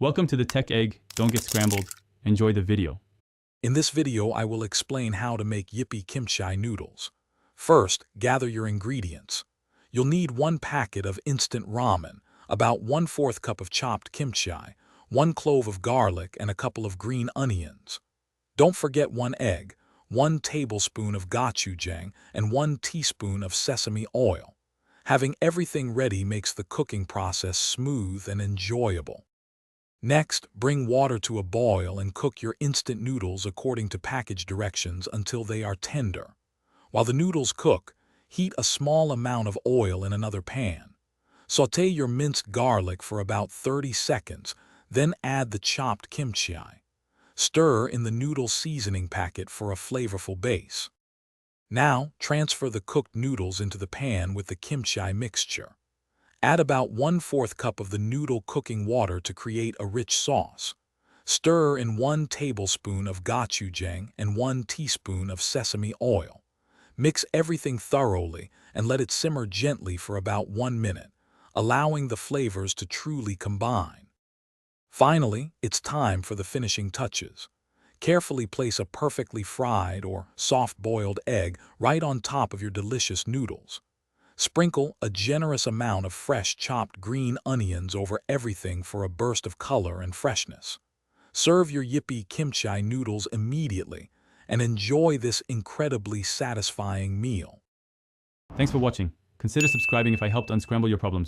Welcome to the Tech Egg. Don't get scrambled. Enjoy the video. In this video, I will explain how to make Yippee Kimchi Noodles. First, gather your ingredients. You'll need 1 packet of instant ramen, about 1/4 cup of chopped kimchi, 1 clove of garlic, and a couple of green onions. Don't forget 1 egg, 1 tablespoon of gochujang, and 1 teaspoon of sesame oil. Having everything ready makes the cooking process smooth and enjoyable. Next, bring water to a boil and cook your instant noodles according to package directions until they are tender. While the noodles cook, heat a small amount of oil in another pan. Sauté your minced garlic for about 30 seconds, then add the chopped kimchi. Stir in the noodle seasoning packet for a flavorful base. Now, transfer the cooked noodles into the pan with the kimchi mixture. Add about 1/4 cup of the noodle cooking water to create a rich sauce. Stir in 1 tablespoon of gochujang and 1 teaspoon of sesame oil. Mix everything thoroughly and let it simmer gently for about 1 minute, allowing the flavors to truly combine. Finally, it's time for the finishing touches. Carefully place a perfectly fried or soft-boiled egg right on top of your delicious noodles. Sprinkle a generous amount of fresh chopped green onions over everything for a burst of color and freshness. Serve your Yippee Kimchi Noodles immediately and enjoy this incredibly satisfying meal. Thanks for watching. Consider subscribing if I helped unscramble your problems.